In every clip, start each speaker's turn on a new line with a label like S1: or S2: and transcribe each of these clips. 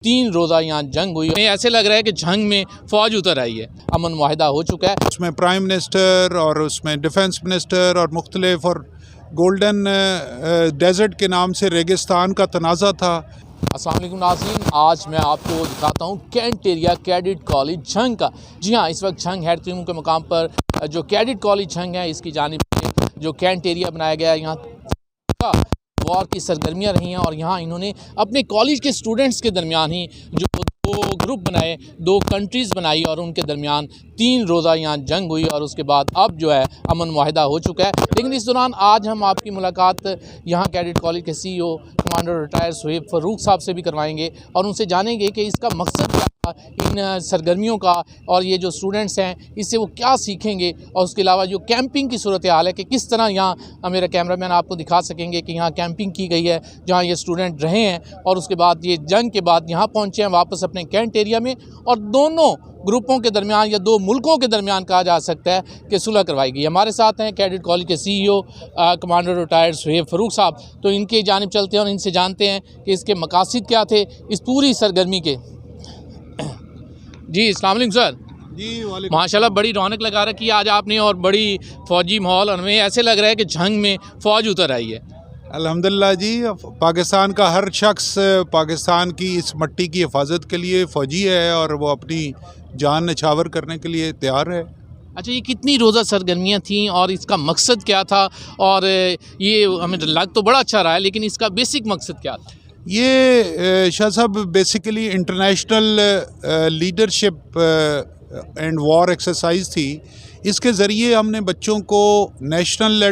S1: 3 रोज़ा यहाँ जंग हुई। ऐसे लग रहा है कि जंग में फ़ौज उतर आई है, अमन मुआहिदा हो चुका है।
S2: उसमें प्राइम मिनिस्टर और उसमें डिफेंस मिनिस्टर और मुख्तलिफ और गोल्डन डेजर्ट के नाम से रेगिस्तान का तनाज़ा था।
S1: अस्सलाम वालेकुम नाज़रीन, आज मैं आपको दिखाता हूँ cantt area cadet college Jhang का। जी हाँ, इस वक्त झंग हेड के मुकाम पर जो कैडेट कॉलेज झंग है, इसकी जानिब से जो कैंट एरिया बनाया गया है, यहाँ वॉर की सरगर्मियाँ रही हैं और यहाँ इन्होंने अपने कॉलेज के स्टूडेंट्स के दरमियान ही जो 2 ग्रुप बनाए, 2 कंट्रीज़ बनाई और उनके दरमियान 3 रोज़ा यहाँ जंग हुई और उसके बाद अब जो है अमन मुआहिदा हो चुका है। लेकिन इस दौरान आज हम आपकी मुलाकात यहाँ कैडेट कॉलेज के CEO commander retire Suhaib Farooq साहब से भी करवाएंगे और उनसे जानेंगे कि इसका मकसद क्या था इन सरगर्मियों का और ये जो स्टूडेंट्स हैं इससे वो क्या सीखेंगे। और उसके अलावा जो कैंपिंग की सूरत हाल है कि किस तरह यहाँ मेरा कैमरामैन आपको दिखा सकेंगे कि यहाँ कैंपिंग की गई है, जहाँ ये स्टूडेंट रहे हैं और उसके बाद ये जंग के बाद यहाँ पहुँचे हैं वापस अपने कैंट एरिया में और दोनों ग्रुपों के दरमियान या 2 मुल्कों के दरमियान कहा जा सकता है कि सुलह करवाई गई। हमारे साथ हैं कैडेट कॉलेज के CEO commander retire Suhaib Farooq साहब। तो इनकी जानिब चलते हैं और इनसे जानते हैं कि इसके मकासद क्या थे इस पूरी सरगर्मी के। जी अस्सलाम वालेकुम सर।
S2: जी
S1: माशाल्लाह बड़ी रौनक लगा रखी है आज आपने और बड़ी फ़ौजी माहौल, और हमें ऐसे लग रहा है कि जंग में फ़ौज उतर आई है।
S2: अल्हम्दुलिल्लाह जी, पाकिस्तान का हर शख्स पाकिस्तान की इस मट्टी की हिफाजत के लिए फ़ौजी है और वो अपनी जान निछावर करने के लिए तैयार है।
S1: अच्छा, ये कितनी रोज़ा सरगर्मियाँ थीं और इसका मकसद क्या था? और ये हमें लग तो बड़ा अच्छा रहा है, लेकिन इसका बेसिक मकसद क्या था?
S2: ये शाह साहब basically international leadership and war exercise थी। इसके ज़रिए हमने बच्चों को नेशनल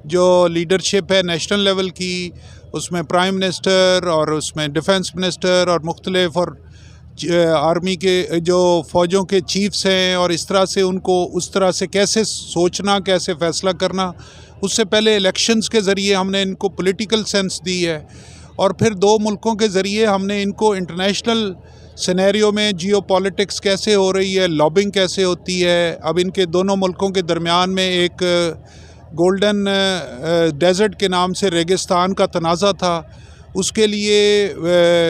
S2: जो लीडरशिप है नेशनल लेवल की, उसमें प्राइम मिनिस्टर और उसमें डिफेंस मिनिस्टर और मुख्तलिफ और आर्मी के जो फ़ौजों के चीफ्स हैं और इस तरह से उनको उस तरह से कैसे सोचना, कैसे फ़ैसला करना। उससे पहले इलेक्शंस के ज़रिए हमने इनको पॉलिटिकल सेंस दी है और फिर 2 मुल्कों के ज़रिए हमने इनको इंटरनेशनल सिनेरियो में जियोपॉलिटिक्स कैसे हो रही है, लॉबिंग कैसे होती है। अब इनके दोनों मुल्कों के दरमियान में एक गोल्डन डेजर्ट के नाम से रेगिस्तान का तनाज़ा था। उसके लिए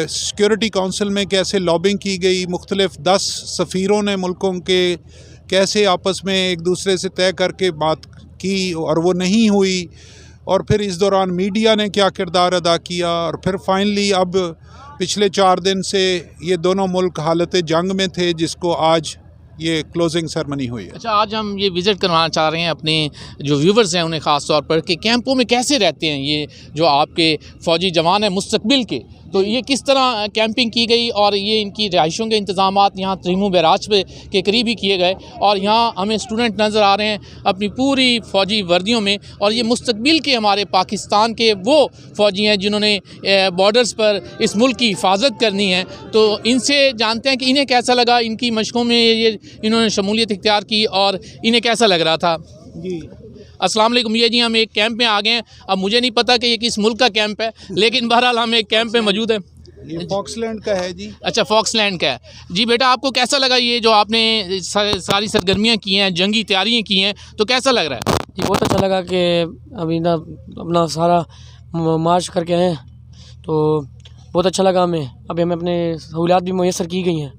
S2: सिक्योरिटी काउंसिल में कैसे लॉबिंग की गई, मुख्तलिफ 10 सफ़ीरों ने मुल्कों के कैसे आपस में एक दूसरे से तय करके बात की और वो नहीं हुई। और फिर इस दौरान मीडिया ने क्या किरदार अदा किया और फिर फाइनली अब पिछले 4 दिन से ये दोनों मुल्क हालत जंग में थे, जिसको आज ये क्लोजिंग सेरेमनी हुई है।
S1: अच्छा, आज हम ये विज़िट करवाना चाह रहे हैं अपने जो व्यूवर्स हैं उन्हें ख़ास तौर पर कि कैंपों में कैसे रहते हैं ये जो आपके फ़ौजी जवान हैं मुस्तकबिल के। तो ये किस तरह कैंपिंग की गई और ये इनकी रिहाइशों के इंतज़ामात यहाँ त्रिमू बैराज पे के करीब ही किए गए और यहाँ हमें स्टूडेंट नज़र आ रहे हैं अपनी पूरी फ़ौजी वर्दियों में। और ये मुस्तकबिल के हमारे पाकिस्तान के वो फ़ौजी हैं जिन्होंने बॉर्डर्स पर इस मुल्क की हिफाजत करनी है। तो इनसे जानते हैं कि इन्हें कैसा लगा, इनकी मशकों में ये इन्होंने शमूलियत इख्तियार की और इन्हें कैसा लग रहा था।
S2: जी
S1: अस्सलाम वालेकुम। ये जी हम एक कैंप में आ गए हैं। अब मुझे नहीं पता कि ये किस मुल्क का कैंप है, लेकिन बहरहाल हम एक कैंप में मौजूद हैं।
S2: ये फॉक्सलैंड का है जी।
S1: अच्छा, फॉक्सलैंड का है जी। बेटा आपको कैसा लगा ये जो आपने सारी सरगर्मियाँ की हैं, जंगी तैयारियाँ की हैं, तो कैसा लग रहा है?
S3: जी बहुत अच्छा लगा कि अभी ना अपना सारा मार्च करके आए हैं, तो बहुत अच्छा लगा हमें। अभी हमें अपने सहूलियात भी मुयस्सर की गई हैं,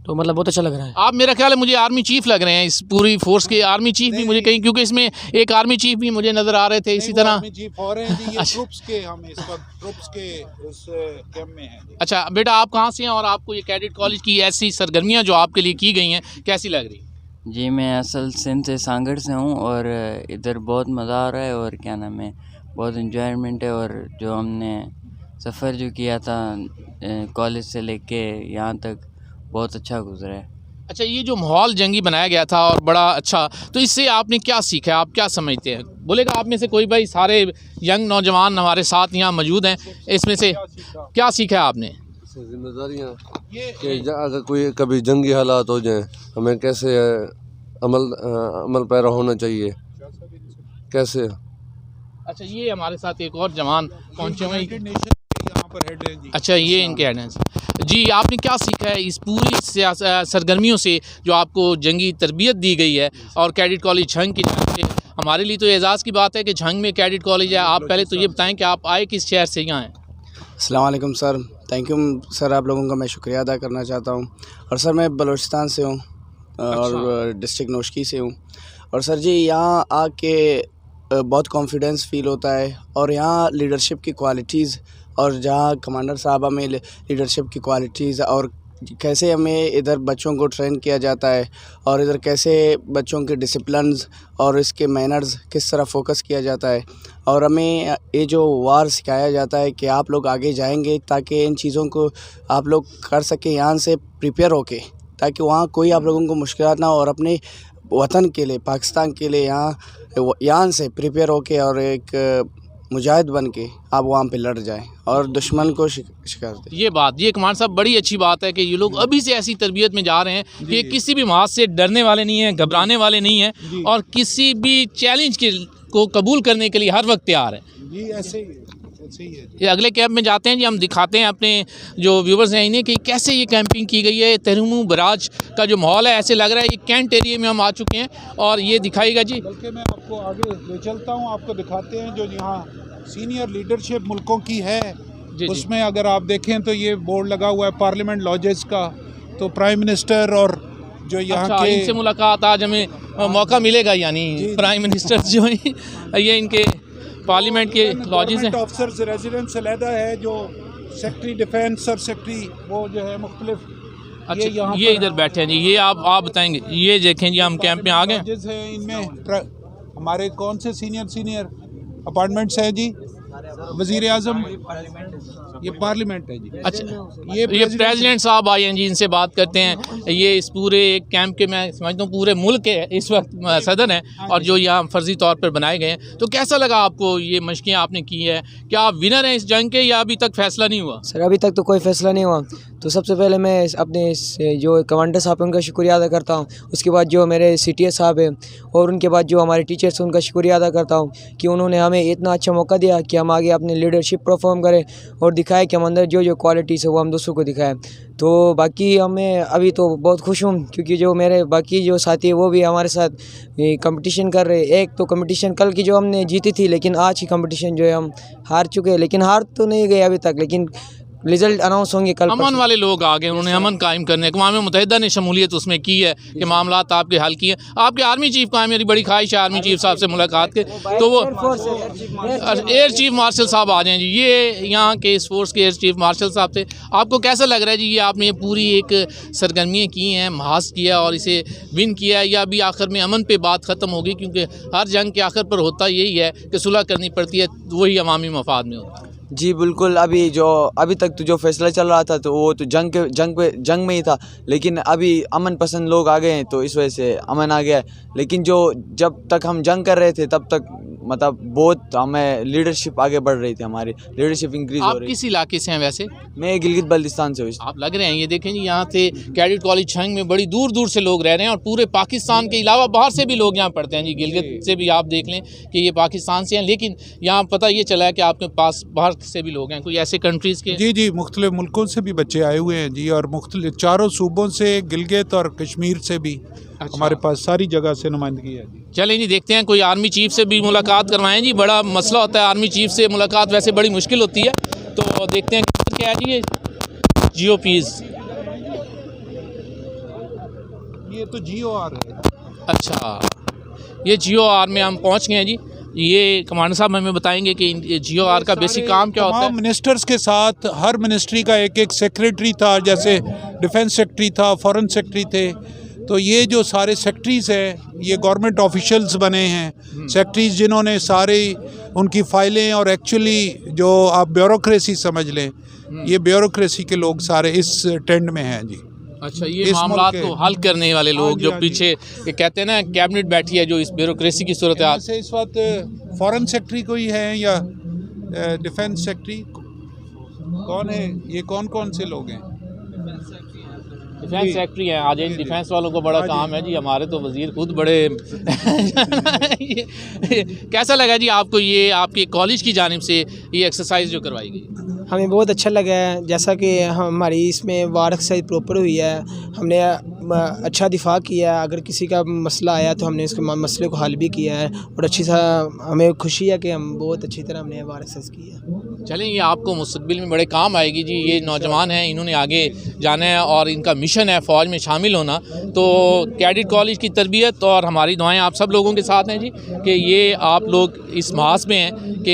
S3: तो मतलब बहुत अच्छा लग रहा है।
S1: आप मेरा ख्याल है मुझे आर्मी चीफ लग रहे हैं इस पूरी फोर्स के। आर्मी चीफ भी मुझे कहीं, क्योंकि इसमें एक आर्मी चीफ भी मुझे नज़र आ रहे थे इसी तरह।
S2: आर्मी चीफ और हैं जी, ये ट्रुप्स के हम इस वक्त ट्रुप्स के उस कैंप में हैं।
S1: अच्छा बेटा, आप कहाँ से हैं और आपको ये कैडेट कॉलेज की ऐसी सरगर्मियाँ जो आपके लिए की गई हैं कैसी लग रही?
S4: जी मैं असल सिंध से सांगड़ से हूँ और इधर बहुत मज़ा आ रहा है और क्या नाम है, बहुत इन्जॉयमेंट है। और जो हमने सफ़र जो किया था कॉलेज से लेके यहाँ तक बहुत अच्छा गुजरा है।
S1: अच्छा, ये जो माहौल जंगी बनाया गया था और बड़ा अच्छा, तो इससे आपने क्या सीखा, आप क्या समझते हैं? बोलेगा आप में से कोई भाई, सारे यंग नौजवान हमारे साथ यहाँ मौजूद हैं, इसमें से क्या सीखा आपने?
S5: जिम्मेदारियाँ कि अगर कोई कभी जंगी हालात हो जाएं, हमें कैसे अमल पैरा होना चाहिए, कैसे।
S1: अच्छा, ये हमारे साथ एक और जवान पहुँचे हुए हैं। अच्छा, ये इनके हेड हैं जी। आपने क्या सीखा है इस पूरी सरगर्मियों से जो आपको जंगी तरबियत दी गई है और कैडेट कॉलेज झंग की तरफ से? हमारे लिए तो एजाज़ की बात है कि झंग में कैडेट कॉलेज है। आप पहले तो ये बताएं कि आप आए किस शहर से यहाँ हैं?
S6: अस्सलाम वालेकुम सर। थैंक यू सर, आप लोगों का मैं शुक्रिया अदा करना चाहता हूँ। और सर मैं बलूचिस्तान से हूँ और डिस्ट्रिक्ट नौशकी से हूँ। और सर जी यहाँ आके बहुत कॉन्फिडेंस फ़ील होता है और यहाँ लीडरशिप की क्वालिटीज़ और जहाँ कमांडर साहबा में लीडरशिप की क्वालिटीज़ और कैसे हमें इधर बच्चों को ट्रेन किया जाता है और इधर कैसे बच्चों के डिसिप्लिन्स और इसके मैनर्स किस तरह फोकस किया जाता है और हमें ये जो वार सिखाया जाता है कि आप लोग आगे जाएंगे ताकि इन चीज़ों को आप लोग कर सकें यहाँ से प्रिपेयर होके, ताकि वहाँ कोई आप लोगों को मुश्किलात ना हो और अपने वतन के लिए, पाकिस्तान के लिए यहाँ से प्रिपेयर होके और एक मुजाहिद बन के आप वहाँ पे लड़ जाएं और दुश्मन को शिकार दें।
S1: ये कमांडर साहब बड़ी अच्छी बात है कि ये लोग अभी से ऐसी तरबियत में जा रहे हैं कि किसी भी माज से डरने वाले नहीं हैं, घबराने वाले नहीं हैं और किसी भी चैलेंज को कबूल करने के लिए हर वक्त तैयार है
S2: जी। ऐसे ही है।
S1: ये अगले कैंप में जाते हैं जी, हम दिखाते हैं अपने जो व्यूवर्स हैं इन्हें कि कैसे ये कैंपिंग की गई है। तहरीमू बराज का जो माहौल है ऐसे लग रहा है ये कैंट एरिया में हम आ चुके हैं और ये दिखाएगा जी।
S2: बल्कि मैं आपको आगे ले चलता हूँ, आपको दिखाते हैं जो यहाँ सीनियर लीडरशिप मुल्कों की है उसमें अगर आप देखें तो ये बोर्ड लगा हुआ है पार्लियामेंट लॉजेस का। तो प्राइम मिनिस्टर और जो यहाँ के
S1: इनसे मुलाकात आज हमें मौका मिलेगा, यानी प्राइम मिनिस्टर जो है ये इनके पार्लियामेंट के लॉजेस हैं।
S2: ऑफिसर्स रेजिडेंस अलहदा है, जो सेक्रेटरी डिफेंस और सेक्रेटरी वो जो है मुख्तलिफ।
S1: अच्छा ये इधर बैठे हैं जी, ये आप बताएंगे। ये देखें जी हम कैंप में आ गए।
S2: इनमें हमारे कौन से सीनियर अपार्टमेंट्स हैं जी? वज़ीर आज़म, ये पार्लियामेंट है जी।
S1: अच्छा ये प्रेसिडेंट साहब आए हैं जी, इनसे बात करते हैं। ये इस पूरे कैंप के मैं समझता हूँ पूरे मुल्क के इस वक्त सदर हैं और जो यहाँ फर्जी तौर पर बनाए गए हैं। तो कैसा लगा आपको ये मशक़ें आपने की है? क्या आप विनर हैं इस जंग के या अभी तक फैसला नहीं हुआ?
S3: सर अभी तक तो कोई फ़ैसला नहीं हुआ। तो सबसे पहले मैं अपने जो कमांडर साहब हैं उनका शुक्रिया अदा करता हूँ। उसके बाद जो मेरे CTS साहब हैं और उनके बाद जो हमारे टीचर्स हैं उनका शुक्रिया अदा करता हूँ कि उन्होंने हमें इतना अच्छा मौका दिया कि हम आगे अपने लीडरशिप परफॉर्म करें और दिखाएं कि हम अंदर जो क्वालिटीज़ है वो हम दूसरों को दिखाएं। तो बाकी हमें अभी तो बहुत खुश हूँ क्योंकि जो मेरे बाकी जो साथी है वो भी हमारे साथ कंपटीशन कर रहे हैं। एक तो कंपटीशन कल की जो हमने जीती थी, लेकिन आज की कंपटीशन जो है हम हार चुके हैं, लेकिन हार तो नहीं गए अभी तक, लेकिन रिजल्ट अनाउंस होंगे कल।
S1: अमन वाले लोग आ गए, उन्होंने अमन कायम करने अक़वाम मुत्तहिदा ने शमूलियत उसमें की है कि मामलात आपके हल किए। आपके आर्मी चीफ का मेरी बड़ी ख्वाहिश है आर्मी चीफ साहब से मुलाकात के, तो वो एयर चीफ मार्शल साहब आ जाएँ जी। ये यहाँ के इस फोर्स के एयर चीफ मार्शल साहब से आपको कैसा लग रहा है जी? ये आपने ये पूरी एक सरगर्मियाँ की हैं, महाज किया और इसे विन किया, या अभी आखिर में अमन पे बात ख़त्म होगी? क्योंकि हर जंग के आखिर पर होता यही है कि सुलह करनी पड़ती है, वही अवामी मफाद में होता है।
S7: जी बिल्कुल। अभी तक तो जो फैसला चल रहा था तो वो तो जंग में ही था, लेकिन अभी अमन पसंद लोग आ गए हैं तो इस वजह से अमन आ गया है। लेकिन जब तक हम जंग कर रहे थे तब तक मतलब बहुत हमें लीडरशिप आगे बढ़ रही थी, हमारी लीडरशिप इंक्रीज हो रही।
S1: आप किस इलाके से हैं वैसे?
S7: मैं गिलगित बल्तिस्तान से हूँ।
S1: आप लग रहे हैं, ये देखें जी यहाँ से कैडेट कॉलेज छंग में बड़ी दूर दूर से लोग रह रहे हैं और पूरे पाकिस्तान के अलावा बाहर से भी लोग यहाँ पढ़ते हैं जी। गिलगित से भी आप देख लें कि ये पाकिस्तान से हैं, लेकिन यहाँ पता ये चला है कि आपके पास बाहर से भी लोग हैं, कोई ऐसे कंट्रीज़ के?
S2: जी मुख्तलिफ मुल्कों से भी बच्चे आए हुए हैं जी, और मुख्तलिफ चारों सूबों से, गिलगित और कश्मीर से भी। अच्छा। हमारे पास सारी जगह से नुमाइंदगी है जी।
S1: चलें जी देखते हैं, कोई आर्मी चीफ से भी मुलाकात करवाएं जी। बड़ा मसला होता है आर्मी चीफ से मुलाकात, वैसे बड़ी मुश्किल होती है, तो देखते हैं क्या है जी। ये GOPs,
S2: ये तो GOR है।
S1: अच्छा ये GOR में हम पहुंच गए हैं जी। ये कमांडर साहब हमें बताएंगे कि GOR का बेसिक काम क्या होता है?
S2: मिनिस्टर्स के साथ हर मिनिस्ट्री का एक सेक्रेटरी था, जैसे डिफेंस सेक्रेटरी था, फॉरेन सेक्रेटरी थे। तो ये जो सारे सेक्रेटरीज़ हैं ये गवर्नमेंट ऑफिशियल्स बने हैं, सेक्रेटरीज़ जिन्होंने सारे उनकी फाइलें और एक्चुअली जो आप ब्यूरोक्रेसी समझ लें, ये ब्यूरोक्रेसी के लोग सारे इस टेंट में हैं जी।
S1: अच्छा ये मामलात को हल करने वाले लोग जो पीछे ये कहते हैं ना कैबिनेट बैठी है जो इस ब्यूरोक्रेसी की सूरत हाल
S2: से इस वक्त फॉरेन सेक्रेटरी कोई है या डिफेंस सेक्रेटरी कौन है? ये कौन से लोग हैं?
S1: डिफेंस सेक्रेटरी हैं। आज इन डिफेंस वालों को बड़ा काम है जी, हमारे तो वजीर खुद बड़े कैसा लगा जी आपको ये आपके कॉलेज की जानिब से ये एक्सरसाइज जो करवाई गई?
S8: हमें बहुत अच्छा लगा है, जैसा कि हमारी इसमें वार एक्सरसाइज प्रॉपर हुई है। हमने अच्छा दिफा किया है। अगर किसी का मसला आया तो हमने उसके मसले को हल भी किया है और अच्छी तरह हमें खुशी है कि हम बहुत अच्छी तरह हमने वार एक्सेस किया है।
S1: चलें, ये आपको मुस्तकबिल में बड़े काम आएगी जी। ये नौजवान हैं, इन्होंने आगे जाना है और इनका मिशन है फ़ौज में शामिल होना। तो कैडेट कॉलेज की तरबियत और हमारी दुआएं आप सब लोगों के साथ हैं जी कि ये आप लोग इस मास में हैं कि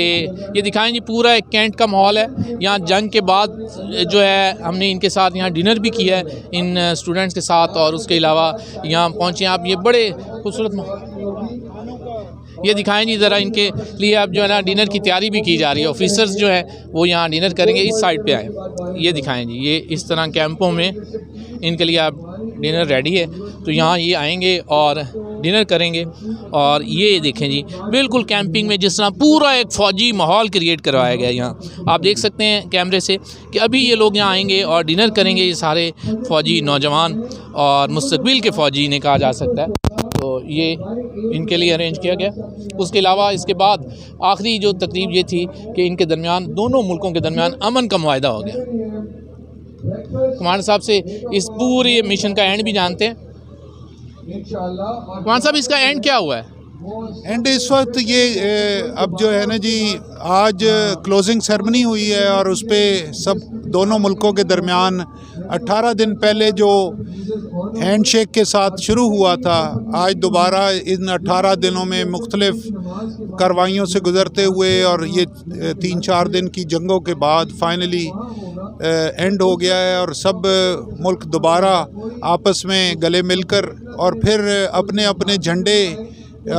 S1: ये दिखाएं जी। पूरा एक कैंट का माहौल है यहाँ। जंग के बाद जो है हमने इनके साथ यहाँ डिनर भी किया है इन स्टूडेंट्स के साथ, और उसके अलावा यहाँ पहुँचे आप। ये बड़े खूबसूरत ये दिखाएं जी ज़रा। इनके लिए अब जो है ना डिनर की तैयारी भी की जा रही है। ऑफिसर्स जो हैं वो यहाँ डिनर करेंगे। इस साइड पे आए, ये दिखाएं जी। ये इस तरह कैंपों में इनके लिए अब डिनर रेडी है, तो यहाँ ये आएंगे और डिनर करेंगे। और ये देखें जी, बिल्कुल कैंपिंग में जिस तरह पूरा एक फ़ौजी माहौल क्रिएट करवाया गया यहाँ। आप देख सकते हैं कैमरे से कि अभी ये लोग यहाँ आएंगे और डिनर करेंगे। ये सारे फ़ौजी नौजवान और मुस्तकबिल के फ़ौजी इन्हें कहा जा सकता है। तो ये इनके लिए अरेंज किया गया। उसके अलावा इसके बाद आखिरी जो तकरीब ये थी कि इनके दरमियान, दोनों मुल्कों के दरमियान अमन का मुआहदा हो गया। कमांडर साहब से इस पूरे मिशन का एंड भी जानते हैं। कमांडर साहब, इसका एंड क्या हुआ है?
S2: एंड इस वक्त ये अब जो है ना जी, आज क्लोजिंग सेरेमनी हुई है और उस पर सब दोनों मुल्कों के दरमियान 18 दिन पहले जो हैंडशेक के साथ शुरू हुआ था, आज दोबारा इन 18 दिनों में मुख्तलिफ कार्रवाइयों से गुज़रते हुए और ये 3-4 दिन की जंगों के बाद फाइनली एंड हो गया है। और सब मुल्क दोबारा आपस में गले मिलकर और फिर अपने अपने झंडे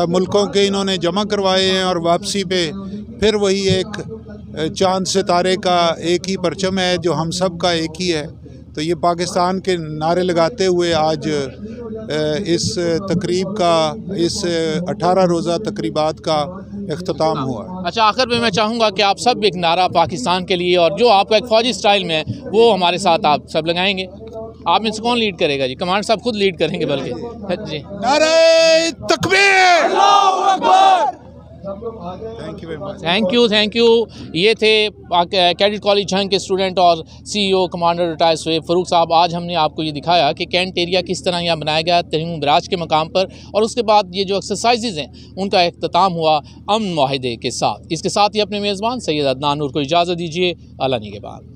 S2: मुल्कों के इन्होंने जमा करवाए हैं और वापसी पे फिर वही एक चांद सितारे का एक ही परचम है जो हम सब का एक ही है। तो ये पाकिस्तान के नारे लगाते हुए आज इस तकरीब का, इस 18 रोज़ा तकरीबात का इख्तिताम हुआ।
S1: अच्छा, आखिर में मैं चाहूँगा कि आप सब एक नारा पाकिस्तान के लिए, और जो आपका एक फ़ौजी स्टाइल में है, वो हमारे साथ आप सब लगाएंगे। आप में से कौन लीड करेगा जी? कमांडर साहब खुद लीड करेंगे बल्कि जी।
S2: नारे तकबीर, अल्लाहू अकबर।
S1: Thank you. ये थे कैडेट कॉलेज झंग के स्टूडेंट और CEO commander retired Shoaib Farooq साहब। आज हमने आपको ये दिखाया कि कैंट एरिया किस तरह यहाँ बनाया गया तहीम बराज के मकाम पर, और उसके बाद ये जो एक्सरसाइजेज़ हैं उनका इख्तिताम हुआ अमन मुआहदे के साथ। इसके साथ ही अपने मेज़बान सैयद अदनान नूर को इजाज़त दीजिए। अल्लाह निगहबान।